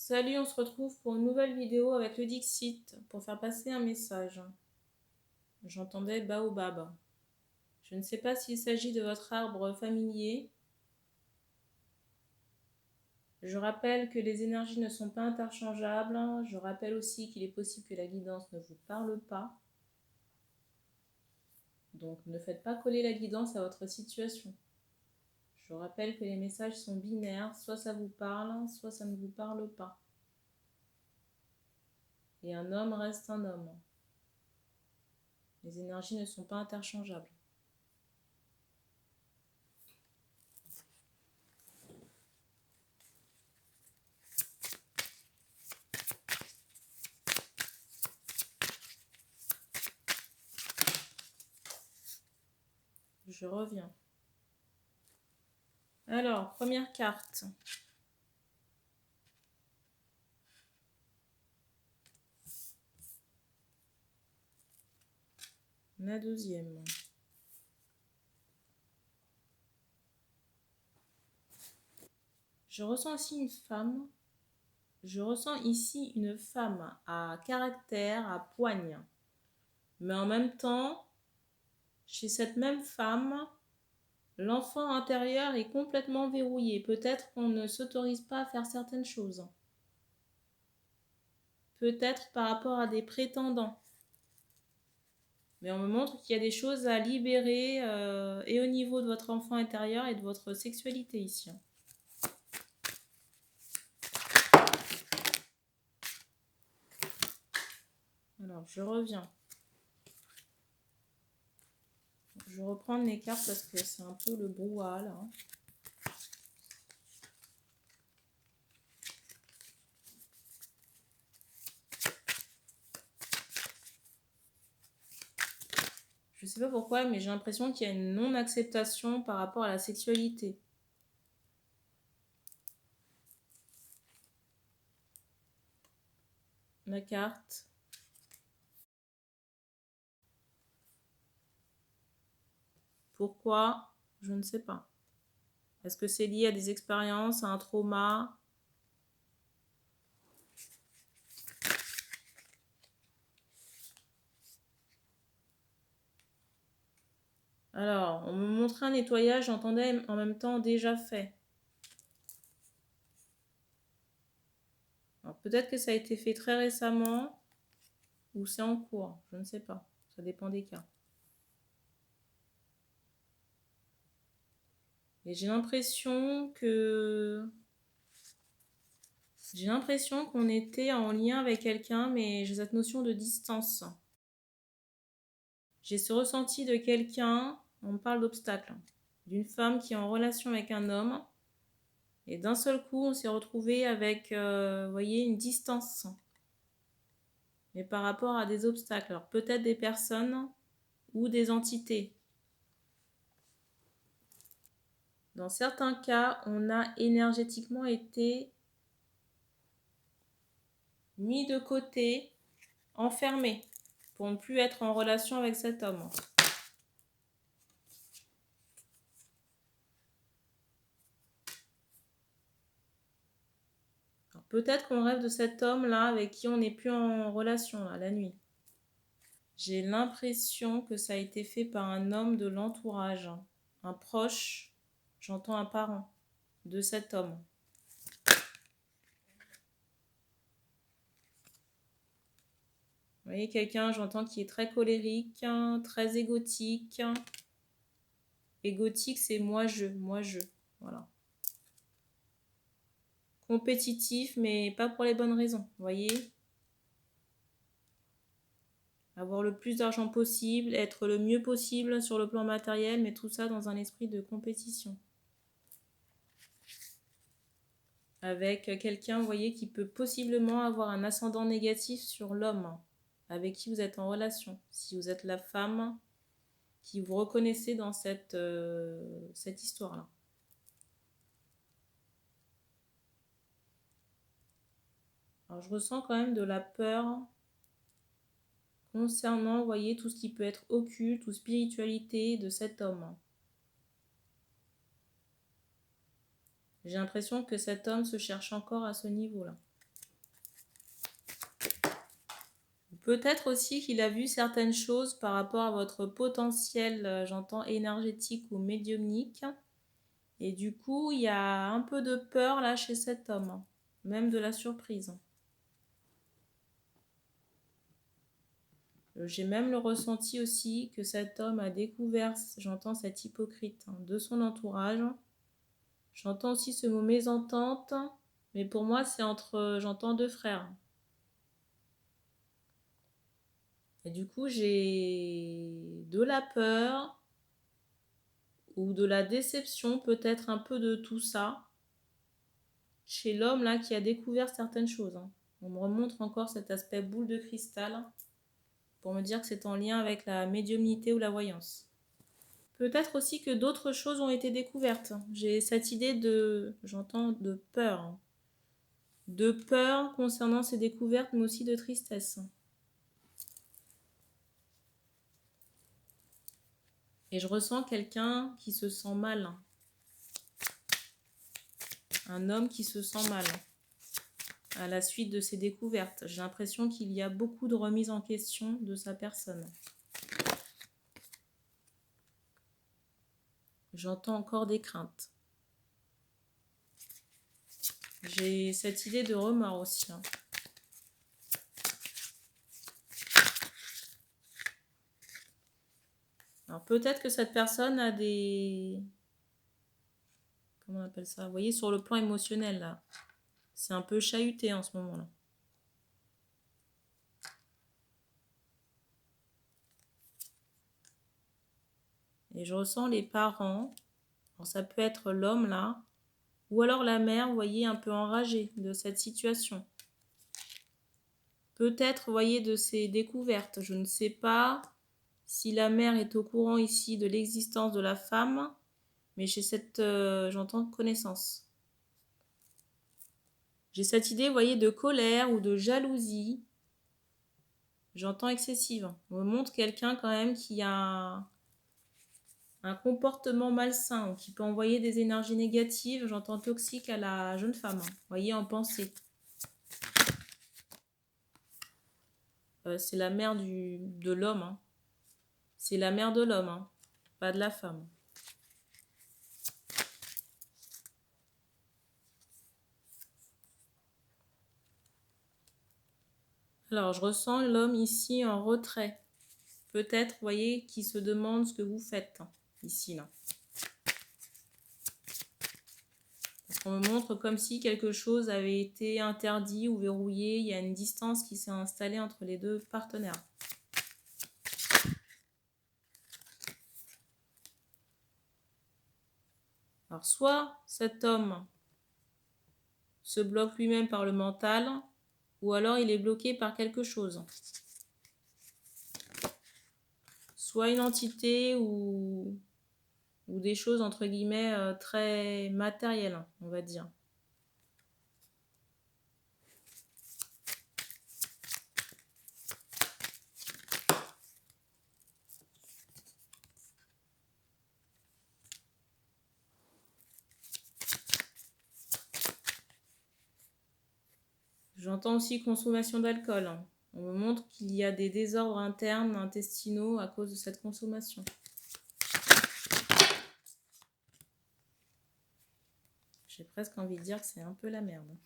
Salut, on se retrouve pour une nouvelle vidéo avec le Dixit pour faire passer un message. J'entendais baobab. Je ne sais pas s'il s'agit de votre arbre familier. Je rappelle que les énergies ne sont pas interchangeables. Je rappelle aussi qu'il est possible que la guidance ne vous parle pas. Donc ne faites pas coller la guidance à votre situation. Je rappelle que les messages sont binaires, soit ça vous parle, soit ça ne vous parle pas. Et un homme reste un homme. Les énergies ne sont pas interchangeables. Je reviens. Alors, première carte. La deuxième. Je ressens ici une femme. Je ressens ici une femme à caractère, à poigne. Mais en même temps, chez cette même femme, l'enfant intérieur est complètement verrouillé. Peut-être qu'on ne s'autorise pas à faire certaines choses. Peut-être par rapport à des prétendants. Mais on me montre qu'il y a des choses à libérer et au niveau de votre enfant intérieur et de votre sexualité ici. Alors, je reviens. Je vais reprendre les cartes parce que c'est un peu le brouhaha là. Je sais pas pourquoi, mais j'ai l'impression qu'il y a une non-acceptation par rapport à la sexualité. La carte. Pourquoi? Je ne sais pas. Est-ce que c'est lié à des expériences, à un trauma? Alors, on me montrait un nettoyage, j'entendais en même temps déjà fait. Alors, peut-être que ça a été fait très récemment ou c'est en cours, je ne sais pas. Ça dépend des cas. Et j'ai l'impression qu'on était en lien avec quelqu'un, mais j'ai cette notion de distance. J'ai ce ressenti de quelqu'un, on parle d'obstacle, d'une femme qui est en relation avec un homme, et d'un seul coup, on s'est retrouvé avec, vous voyez, une distance. Mais par rapport à des obstacles, alors peut-être des personnes ou des entités. Dans certains cas, on a énergétiquement été mis de côté, enfermé, pour ne plus être en relation avec cet homme. Peut-être qu'on rêve de cet homme-là avec qui on n'est plus en relation, là, la nuit. J'ai l'impression que ça a été fait par un homme de l'entourage, un proche, j'entends un parent de cet homme. Vous voyez, quelqu'un, j'entends, qui est très colérique, très égotique. Égotique, c'est moi-je, voilà. Compétitif, mais pas pour les bonnes raisons, vous voyez. Avoir le plus d'argent possible, être le mieux possible sur le plan matériel, mais tout ça dans un esprit de compétition. Avec quelqu'un, vous voyez, qui peut possiblement avoir un ascendant négatif sur l'homme avec qui vous êtes en relation. Si vous êtes la femme qui vous reconnaissez dans cette histoire-là. Alors, je ressens quand même de la peur concernant, vous voyez, tout ce qui peut être occulte ou spiritualité de cet homme. J'ai l'impression que cet homme se cherche encore à ce niveau-là. Peut-être aussi qu'il a vu certaines choses par rapport à votre potentiel, j'entends énergétique ou médiumnique. Et du coup, il y a un peu de peur là chez cet homme, même de la surprise. J'ai même le ressenti aussi que cet homme a découvert, j'entends cet hypocrite, de son entourage. J'entends aussi ce mot mésentente, mais pour moi c'est entre, j'entends deux frères. Et du coup j'ai de la peur ou de la déception, peut-être un peu de tout ça, chez l'homme là qui a découvert certaines choses. On me remontre encore cet aspect boule de cristal pour me dire que c'est en lien avec la médiumnité ou la voyance. Peut-être aussi que d'autres choses ont été découvertes. J'ai cette idée de, j'entends, de peur. De peur concernant ces découvertes, mais aussi de tristesse. Et je ressens quelqu'un qui se sent mal. Un homme qui se sent mal à la suite de ces découvertes. J'ai l'impression qu'il y a beaucoup de remise en question de sa personne. J'entends encore des craintes. J'ai cette idée de remords aussi. Alors peut-être que cette personne a des... Comment on appelle ça? Vous voyez, sur le plan émotionnel, là. C'est un peu chahuté en ce moment-là. Et je ressens les parents. Alors ça peut être l'homme, là. Ou alors la mère, vous voyez, un peu enragée de cette situation. Peut-être, vous voyez, de ces découvertes. Je ne sais pas si la mère est au courant ici de l'existence de la femme, mais j'ai cette, j'entends connaissance. J'ai cette idée, vous voyez, de colère ou de jalousie. J'entends excessive. On me montre quelqu'un quand même qui a un comportement malsain, qui peut envoyer des énergies négatives, j'entends toxique à la jeune femme. Vous voyez, en pensée. C'est la mère de l'homme. C'est la mère de l'homme, pas de la femme. Alors, je ressens l'homme ici en retrait. Peut-être, vous voyez, qui se demande ce que vous faites, ici, là. Parce qu'on me montre comme si quelque chose avait été interdit ou verrouillé. Il y a une distance qui s'est installée entre les deux partenaires. Alors, soit cet homme se bloque lui-même par le mental, ou alors il est bloqué par quelque chose. Soit une entité ou des choses, entre guillemets, très matérielles, on va dire. J'entends aussi consommation d'alcool. On me montre qu'il y a des désordres internes, intestinaux à cause de cette consommation. J'ai presque envie de dire que c'est un peu la merde.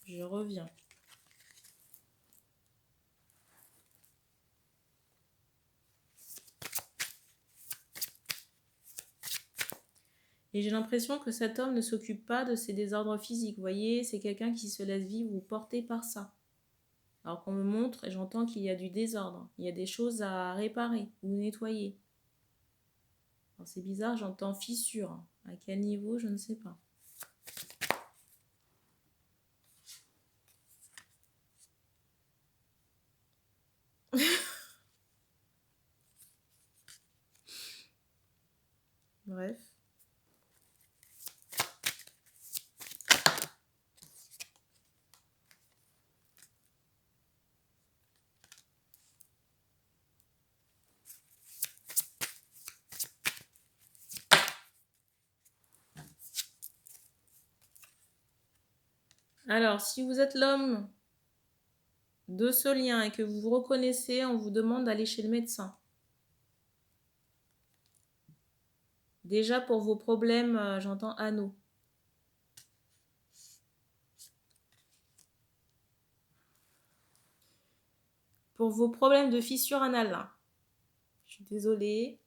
Je reviens. Et j'ai l'impression que cet homme ne s'occupe pas de ses désordres physiques. Vous voyez, c'est quelqu'un qui se laisse vivre ou porter par ça. Alors qu'on me montre et j'entends qu'il y a du désordre. Il y a des choses à réparer ou nettoyer. Alors c'est bizarre, j'entends fissure. À quel niveau, je ne sais pas. Bref. Alors, si vous êtes l'homme de ce lien et que vous vous reconnaissez, on vous demande d'aller chez le médecin. Déjà pour vos problèmes, j'entends anneaux. Pour vos problèmes de fissure anale, là. Je suis désolée.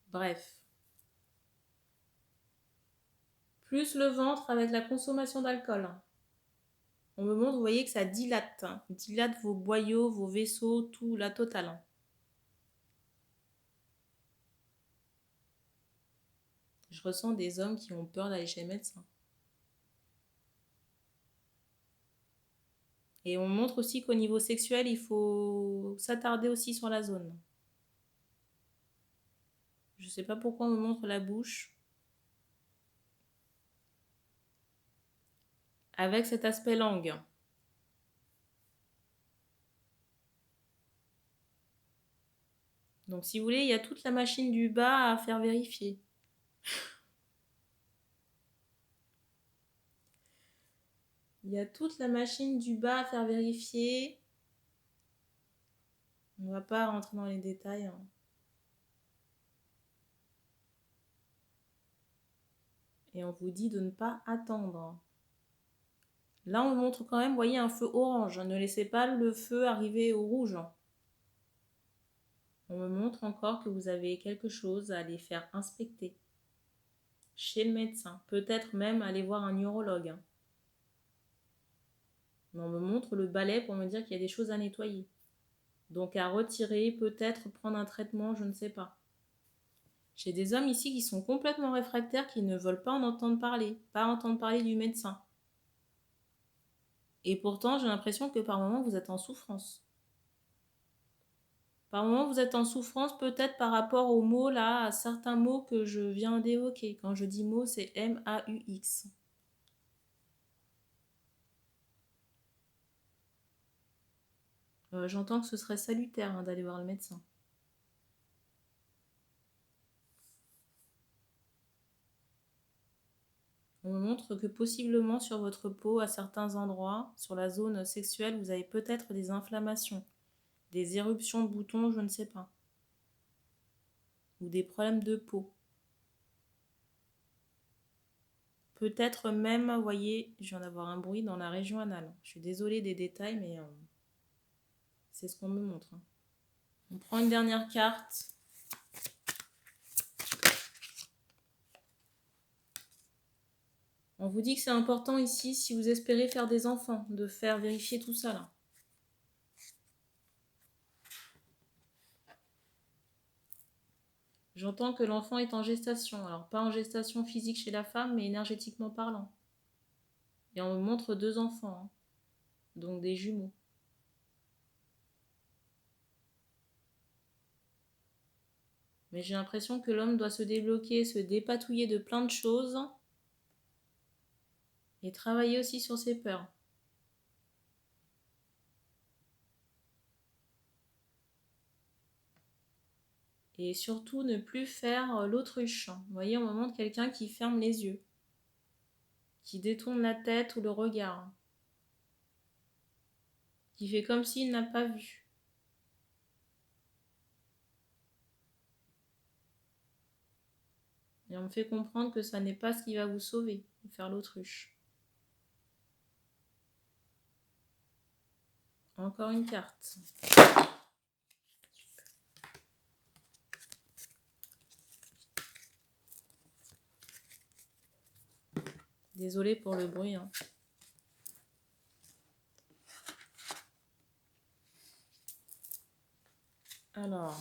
Bref. Plus le ventre avec la consommation d'alcool. On me montre, vous voyez que ça dilate. Dilate vos boyaux, vos vaisseaux, tout, la totale. Je ressens des hommes qui ont peur d'aller chez le médecin. Et on montre aussi qu'au niveau sexuel, il faut s'attarder aussi sur la zone. Je ne sais pas pourquoi on me montre la bouche. Avec cet aspect langue. Donc si vous voulez, il y a toute la machine du bas à faire vérifier. Il y a toute la machine du bas à faire vérifier. On ne va pas rentrer dans les détails. Et on vous dit de ne pas attendre. Là, on montre quand même, vous voyez, un feu orange. Ne laissez pas le feu arriver au rouge. On me montre encore que vous avez quelque chose à aller faire inspecter chez le médecin. Peut-être même aller voir un neurologue. Mais on me montre le balai pour me dire qu'il y a des choses à nettoyer. Donc à retirer, peut-être prendre un traitement, je ne sais pas. J'ai des hommes ici qui sont complètement réfractaires, qui ne veulent pas en entendre parler, pas entendre parler du médecin. Et pourtant, j'ai l'impression que par moments, vous êtes en souffrance. Par moments, vous êtes en souffrance peut-être par rapport aux mots là, à certains mots que je viens d'évoquer. Quand je dis mots, c'est M-A-U-X. J'entends que ce serait salutaire d'aller voir le médecin. On me montre que possiblement sur votre peau, à certains endroits, sur la zone sexuelle, vous avez peut-être des inflammations, des éruptions de boutons, je ne sais pas. Ou des problèmes de peau. Peut-être même, vous voyez, je viens d'avoir un bruit dans la région anale. Je suis désolée des détails, mais c'est ce qu'on me montre. On prend une dernière carte. On vous dit que c'est important ici, si vous espérez faire des enfants, de faire vérifier tout ça là. J'entends que l'enfant est en gestation. Alors pas en gestation physique chez la femme, mais énergétiquement parlant. Et on me montre 2 enfants, donc des jumeaux. Mais j'ai l'impression que l'homme doit se débloquer, se dépatouiller de plein de choses et travailler aussi sur ses peurs. Et surtout ne plus faire l'autruche. Vous voyez, on me montre quelqu'un qui ferme les yeux, qui détourne la tête ou le regard, qui fait comme s'il n'a pas vu. Et on me fait comprendre que ça n'est pas ce qui va vous sauver, de faire l'autruche. Encore une carte. Désolée pour le bruit. Alors...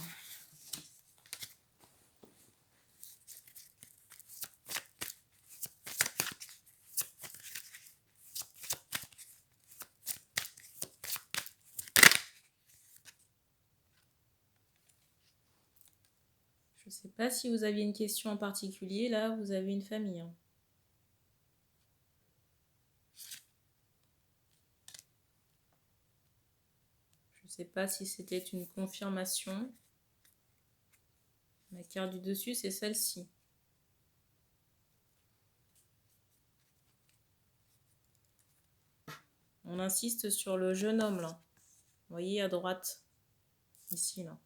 Je ne sais pas si vous aviez une question en particulier. Là, vous avez une famille. Je ne sais pas si c'était une confirmation. La carte du dessus, c'est celle-ci. On insiste sur le jeune homme, là. Vous voyez, à droite. Ici, là.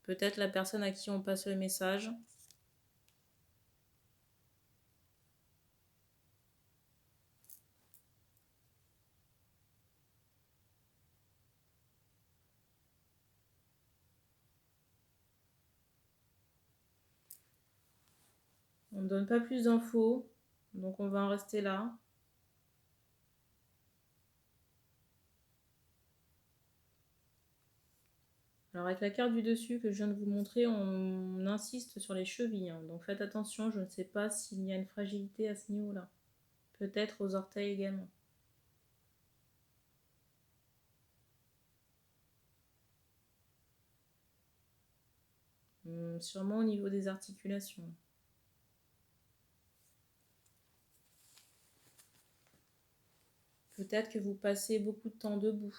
Peut-être la personne à qui on passe le message. On ne donne pas plus d'infos, donc on va en rester là. Alors avec la carte du dessus que je viens de vous montrer, on insiste sur les chevilles, hein. Donc faites attention, je ne sais pas s'il y a une fragilité à ce niveau-là. Peut-être aux orteils également. Sûrement au niveau des articulations. Peut-être que vous passez beaucoup de temps debout.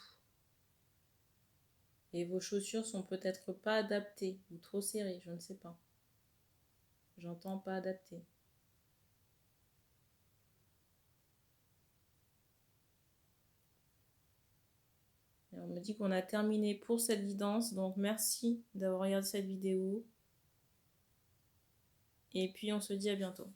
Et vos chaussures sont peut-être pas adaptées ou trop serrées, je ne sais pas. J'entends pas adaptées. Et on me dit qu'on a terminé pour cette guidance, donc merci d'avoir regardé cette vidéo. Et puis on se dit à bientôt.